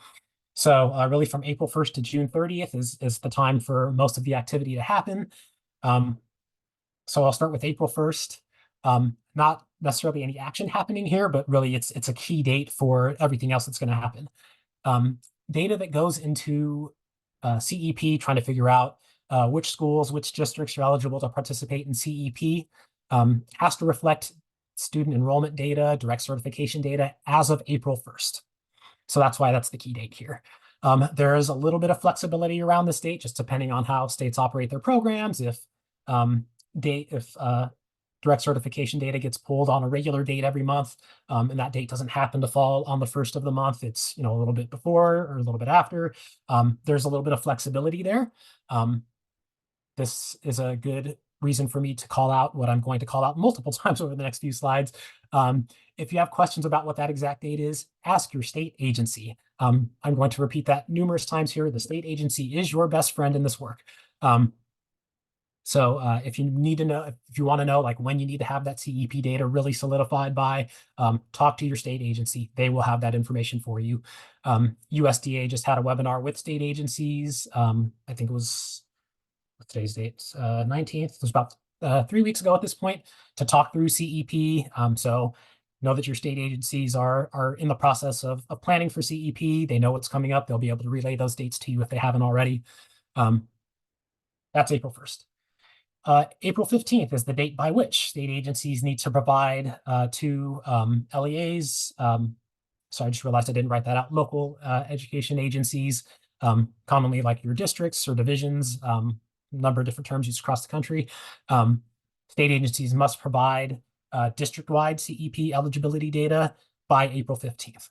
So really from April 1st to June 30th is the time for most of the activity to happen. So I'll start with April 1st. Not necessarily any action happening here, but really it's a key date for everything else that's going to happen. Data that goes into CEP, trying to figure out which schools, which districts are eligible to participate in CEP, has to reflect student enrollment data, direct certification data as of April 1st. So that's why that's the key date here. There is a little bit of flexibility around this date, just depending on how states operate their programs. If direct certification data gets pulled on a regular date every month, and that date doesn't happen to fall on the first of the month, it's a little bit before or a little bit after. There's a little bit of flexibility there. This is a good reason for me to call out what I'm going to call out multiple times over the next few slides. If you have questions about what that exact date is, ask your state agency. I'm going to repeat that numerous times here. The state agency is your best friend in this work. So if you need to know, if you want to know like when you need to have that CEP data really solidified by, talk to your state agency. They will have that information for you. USDA just had a webinar with state agencies. I think it was, what's today's date? 19th. It was about 3 weeks ago at this point to talk through CEP. So know that your state agencies are in the process of planning for CEP. They know what's coming up. They'll be able to relay those dates to you if they haven't already. That's April 1st. April 15th is the date by which state agencies need to provide to LEAs. So I just realized I didn't write that out. Local education agencies, commonly like your districts or divisions, number of different terms used across the country. State agencies must provide district-wide CEP eligibility data by April 15th.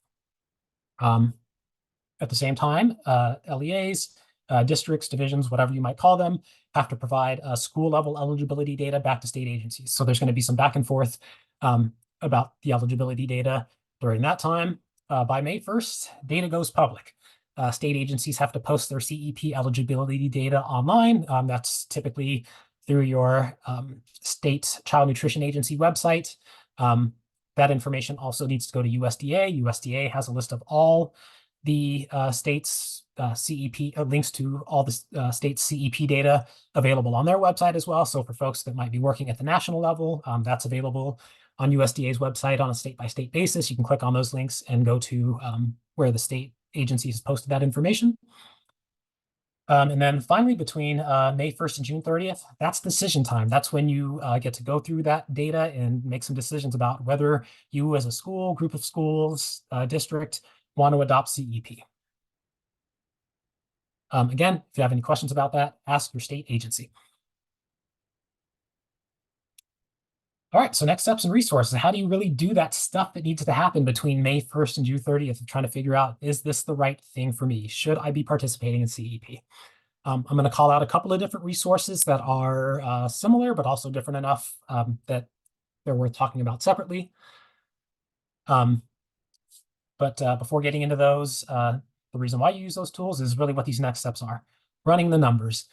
At the same time, LEAs, districts, divisions, whatever you might call them, have to provide school-level eligibility data back to state agencies. So there's going to be some back and forth about the eligibility data during that time. By May 1st, data goes public. State agencies have to post their CEP eligibility data online. That's typically through your state child nutrition agency website. That information also needs to go to USDA. USDA has a list of all the states' CEP links to all the states' CEP data available on their website as well. So for folks that might be working at the national level, that's available on USDA's website on a state-by-state basis. You can click on those links and go to where the state agency has posted that information. And then finally, between May 1st and June 30th, that's decision time. That's when you get to go through that data and make some decisions about whether you as a school, group of schools, district want to adopt CEP. Again, if you have any questions about that, ask your state agency. All right, so next steps and resources. How do you really do that stuff that needs to happen between May 1st and June 30th of trying to figure out, is this the right thing for me? Should I be participating in CEP? I'm going to call out a couple of different resources that are similar, but also different enough that they're worth talking about separately. But before getting into those, the reason why you use those tools is really what these next steps are. Running the numbers.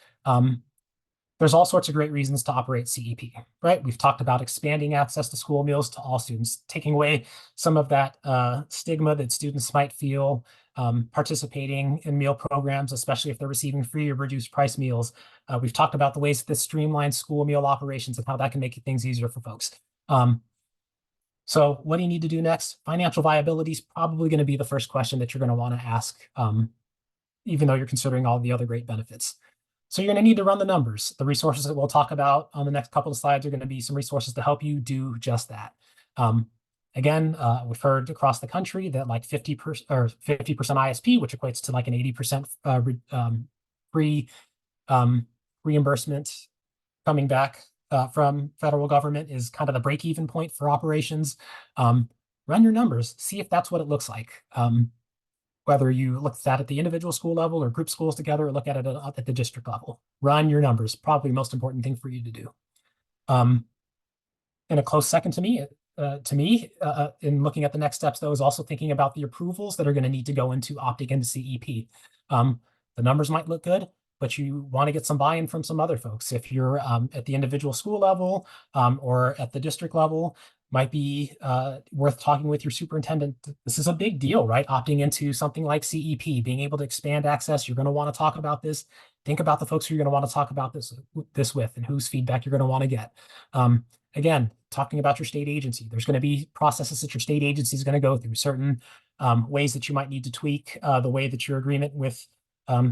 There's all sorts of great reasons to operate CEP, right? We've talked about expanding access to school meals to all students, taking away some of that stigma that students might feel participating in meal programs, especially if they're receiving free or reduced price meals. We've talked about the ways that this streamlines school meal operations and how that can make things easier for folks. So what do you need to do next? Financial viability is probably going to be the first question that you're going to want to ask, even though you're considering all the other great benefits. So you're going to need to run the numbers. The resources that we'll talk about on the next couple of slides are going to be some resources to help you do just that. Again, we've heard across the country that like 50% or 50% ISP, which equates to like an 80% free reimbursement coming back from federal government is kind of the break-even point for operations. Run your numbers, see if that's what it looks like. Whether you look at that at the individual school level or group schools together, or look at it at the district level. Run your numbers, probably the most important thing for you to do. And a close second to me, in looking at the next steps, though, is also thinking about the approvals that are going to need to go into opting into CEP. The numbers might look good, but you want to get some buy-in from some other folks. If you're at the individual school level or at the district level, might be worth talking with your superintendent. This is a big deal, right? Opting into something like CEP, being able to expand access. You're going to want to talk about this. Think about the folks who you're going to want to talk about this with and whose feedback you're going to want to get. Again, talking about your state agency, there's going to be processes that your state agency is going to go through, certain ways that you might need to tweak the way that your agreement with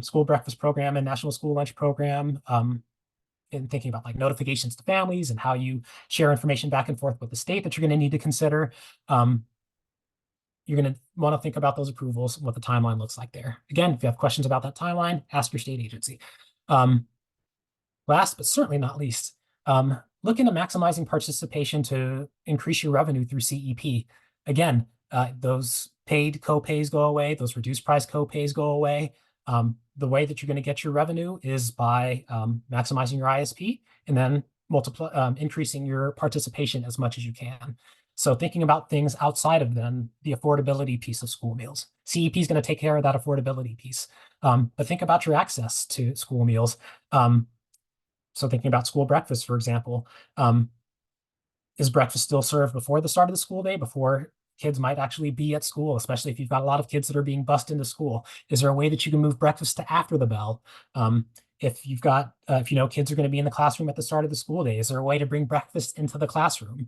school breakfast program and national school lunch program, and thinking about like notifications to families and how you share information back and forth with the state that you're going to need to consider. You're going to want to think about those approvals, what the timeline looks like there. Again, if you have questions about that timeline, ask your state agency. Last, but certainly not least, look into maximizing participation to increase your revenue through CEP. Again, those paid co-pays go away, those reduced price co-pays go away. The way that you're going to get your revenue is by maximizing your ISP and then increasing your participation as much as you can. So thinking about things outside of then the affordability piece of school meals. CEP is going to take care of that affordability piece. But think about your access to school meals. So thinking about school breakfast, for example, is breakfast still served before the start of the school day, before kids might actually be at school, especially if you've got a lot of kids that are being bused into school? Is there a way that you can move breakfast to after the bell? If you've got, if you know kids are going to be in the classroom at the start of the school day, is there a way to bring breakfast into the classroom?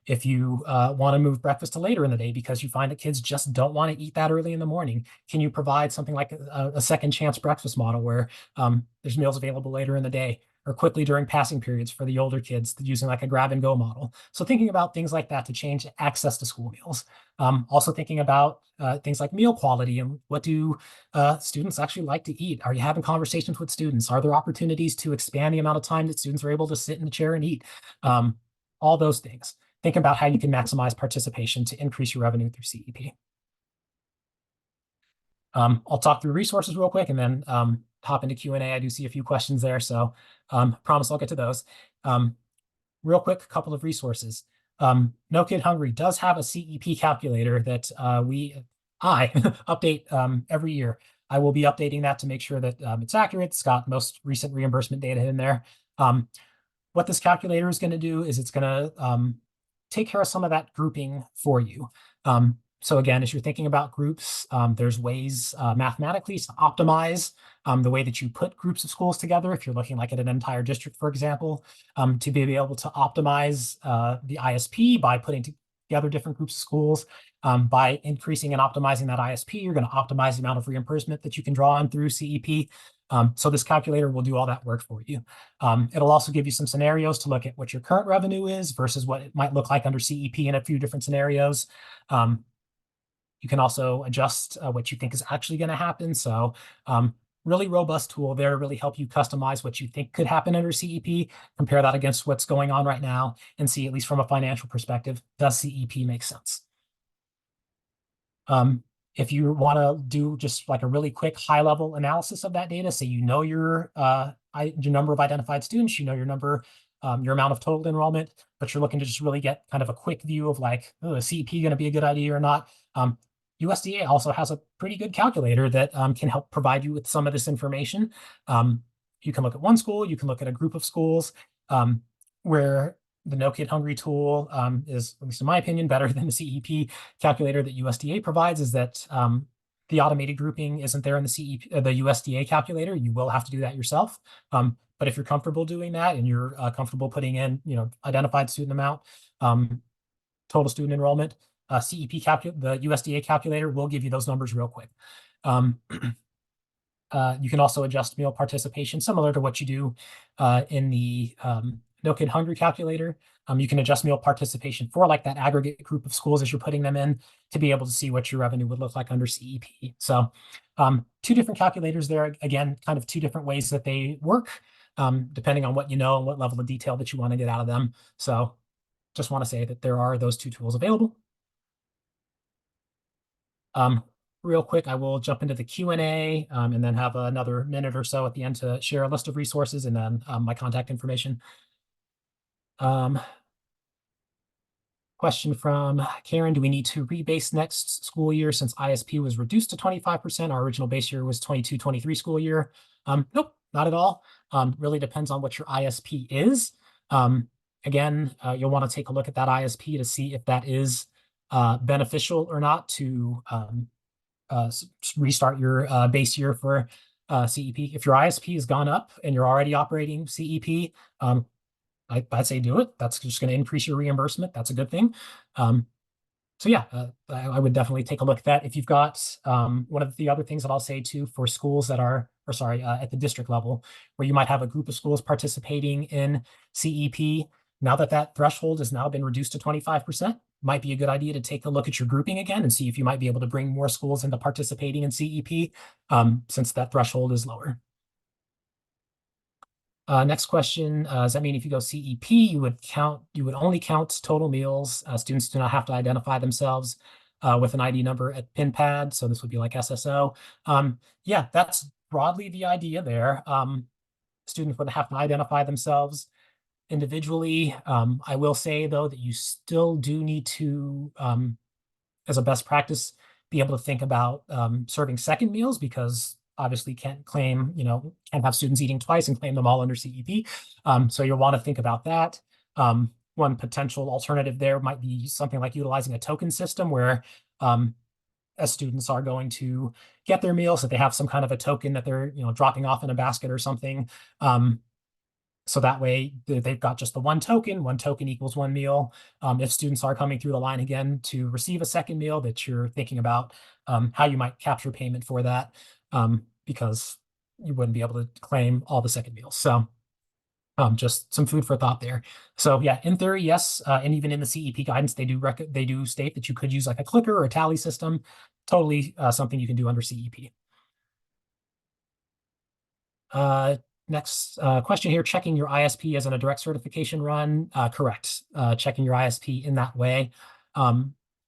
If you want to move breakfast to later in the day because you find that kids just don't want to eat that early in the morning, can you provide something like a second chance breakfast model where there's meals available later in the day or quickly during passing periods for the older kids using like a grab and go model? So thinking about things like that to change access to school meals. Also thinking about things like meal quality and what do students actually like to eat? Are you having conversations with students? Are there opportunities to expand the amount of time that students are able to sit in the chair and eat? All those things. Think about how you can maximize participation to increase your revenue through CEP. I'll talk through resources real quick and then hop into Q&A. I do see a few questions there, so promise I'll get to those. Real quick, a couple of resources. No Kid Hungry does have a CEP calculator that I update every year. I will be updating that to make sure that it's accurate. It's got most recent reimbursement data in there. What this calculator is going to do is it's going to take care of some of that grouping for you. So again, as you're thinking about groups, there's ways mathematically to optimize the way that you put groups of schools together. If you're looking like at an entire district, for example, to be able to optimize the ISP by putting together different groups of schools. By increasing and optimizing that ISP, you're going to optimize the amount of reimbursement that you can draw on through CEP. So this calculator will do all that work for you. It'll also give you some scenarios to look at what your current revenue is versus what it might look like under CEP in a few different scenarios. You can also adjust what you think is actually going to happen. So really robust tool there to really help you customize what you think could happen under CEP, compare that against what's going on right now, and see, at least from a financial perspective, does CEP make sense? If you want to do just like a really quick high-level analysis of that data, say you know your number of identified students, you know your number, your amount of total enrollment, but you're looking to just really get kind of a quick view of like, oh, is CEP going to be a good idea or not? USDA also has a pretty good calculator that can help provide you with some of this information. you can look at one school, you can look at a group of schools, where the No Kid Hungry tool is, at least in my opinion, better than the CEP calculator that USDA provides, is that the automated grouping isn't there in the CEP, the USDA calculator. You will have to do that yourself. But if you're comfortable doing that and you're comfortable putting in, identified student amount, total student enrollment, the USDA calculator will give you those numbers real quick. You can also adjust meal participation, similar to what you do in the No Kid Hungry calculator. You can adjust meal participation for like that aggregate group of schools as you're putting them in to be able to see what your revenue would look like under CEP. So two different calculators there. Again, kind of two different ways that they work, depending on what you know and what level of detail that you want to get out of them. So just want to say that there are those two tools available. Real quick, I will jump into the Q&A and then have another minute or so at the end to share a list of resources and then my contact information. Question from Karen, do we need to rebase next school year since ISP was reduced to 25%? Our original base year was 22-23 school year. Nope, not at all. Really depends on what your ISP is. Again, you'll want to take a look at that ISP to see if that is beneficial or not to restart your base year for CEP. If your ISP has gone up and you're already operating CEP, I'd say do it. That's just going to increase your reimbursement. That's a good thing. So yeah, I would definitely take a look at that. If you've got one of the other things that I'll say too for schools that are, or sorry, at the district level, where you might have a group of schools participating in CEP, now that that threshold has now been reduced to 25%, might be a good idea to take a look at your grouping again and see if you might be able to bring more schools into participating in CEP, since that threshold is lower. Next question, does that mean if you go CEP, you would only count total meals? Students do not have to identify themselves with an ID number at pin pad. So this would be like SSO. Yeah, that's broadly the idea there. Students would have to identify themselves individually. I will say though that you still do need to, as a best practice, be able to think about serving second meals, because obviously can't claim, can't have students eating twice and claim them all under CEP. So you'll want to think about that. One potential alternative there might be something like utilizing a token system where as students are going to get their meals, that they have some kind of a token that they're dropping off in a basket or something. So that way they've got just the one token equals one meal. If students are coming through the line again to receive a second meal, that you're thinking about how you might capture payment for that, because you wouldn't be able to claim all the second meals. So just some food for thought there. So yeah, in theory, yes. And even in the CEP guidance, they do state that you could use like a clicker or a tally system. Totally something you can do under CEP. Next question here, checking your ISP as in a direct certification run. Correct. Checking your ISP in that way.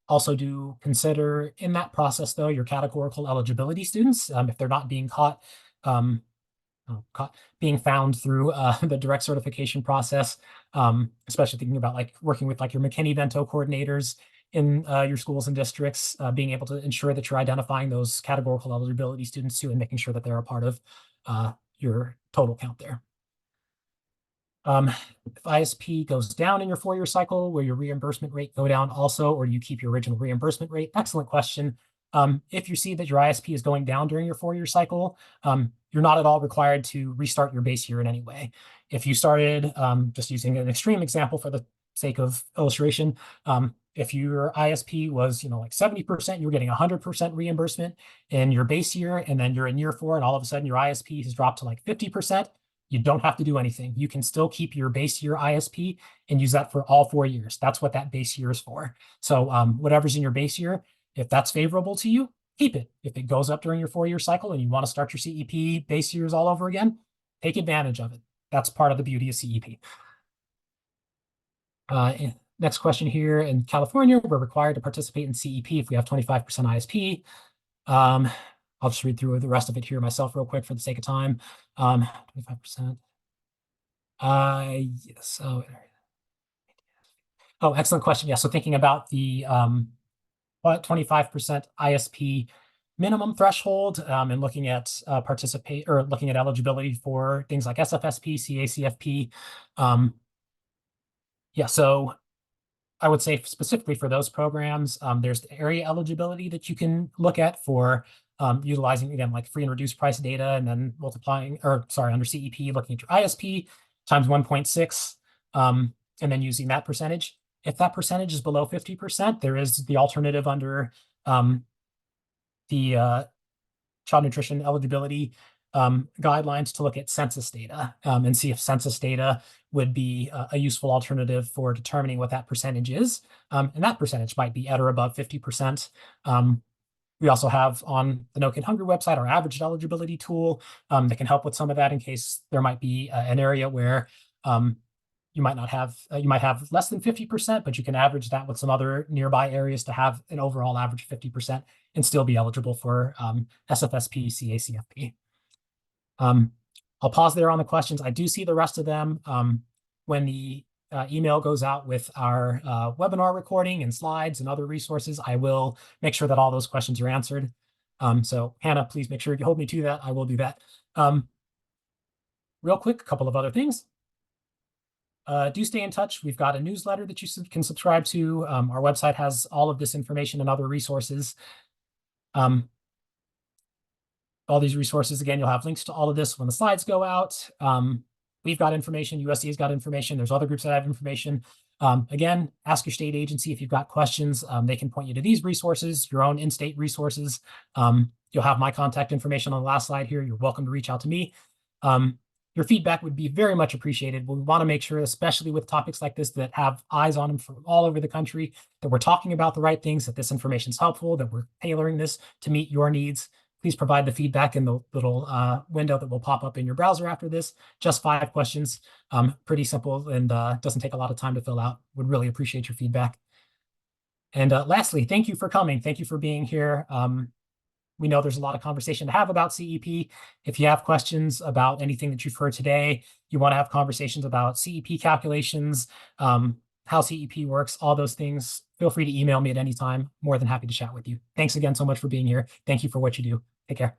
Also do consider in that process, though, your categorical eligibility students, if they're not being being found through the direct certification process, especially thinking about like working with like your McKinney-Vento coordinators in your schools and districts, being able to ensure that you're identifying those categorical eligibility students too, and making sure that they're a part of your total count there. If ISP goes down in your 4-year cycle, will your reimbursement rate go down also, or do you keep your original reimbursement rate? Excellent question. If you see that your ISP is going down during your 4-year cycle, you're not at all required to restart your base year in any way. If you started, just using an extreme example for the sake of illustration, if your ISP was, like 70%, you're getting 100% reimbursement in your base year, and then you're in year 4, and all of a sudden your ISP has dropped to like 50%, you don't have to do anything. You can still keep your base year ISP and use that for all 4 years. That's what that base year is for. So whatever's in your base year, if that's favorable to you, keep it. If it goes up during your 4-year cycle and you want to start your CEP base years all over again, take advantage of it. That's part of the beauty of CEP. Next question here. In California, we're required to participate in CEP if we have 25% ISP. I'll just read through the rest of it here myself real quick for the sake of time. 25%. Yes. Oh, excellent question. Yeah. So thinking about the 25% ISP minimum threshold and looking at looking at eligibility for things like SFSP, CACFP. Yeah, so I would say specifically for those programs, there's the area eligibility that you can look at for utilizing, again, like free and reduced price data, and then multiplying, or sorry, under CEP, looking at your ISP times 1.6, and then using that percentage. If that percentage is below 50%, there is the alternative under the child nutrition eligibility guidelines to look at census data and see if census data would be a useful alternative for determining what that percentage is. And that percentage might be at or above 50%. We also have on the No Kid Hungry website our average eligibility tool that can help with some of that in case there might be an area where you might not have, you might have less than 50%, but you can average that with some other nearby areas to have an overall average 50% and still be eligible for SFSP, CACFP. I'll pause there on the questions. I do see the rest of them when the email goes out with our webinar recording and slides and other resources. I will make sure that all those questions are answered. So Hannah, please make sure you hold me to that. I will do that. Real quick, a couple of other things. Do stay in touch. We've got a newsletter that you can subscribe to. Our website has all of this information and other resources. All these resources, again, you'll have links to all of this when the slides go out. We've got information, USDA's got information. There's other groups that have information. Again, ask your state agency if you've got questions. They can point you to these resources, your own in-state resources. You'll have my contact information on the last slide here. You're welcome to reach out to me. Your feedback would be very much appreciated. We want to make sure, especially with topics like this that have eyes on them from all over the country, that we're talking about the right things, that this information is helpful, that we're tailoring this to meet your needs. Please provide the feedback in the little window that will pop up in your browser after this. Just 5 questions, pretty simple, and doesn't take a lot of time to fill out. Would really appreciate your feedback. And lastly, thank you for coming. Thank you for being here. We know there's a lot of conversation to have about CEP. If you have questions about anything that you've heard today, you want to have conversations about CEP calculations, how CEP works, all those things, feel free to email me at any time. More than happy to chat with you. Thanks again so much for being here. Thank you for what you do. Take care.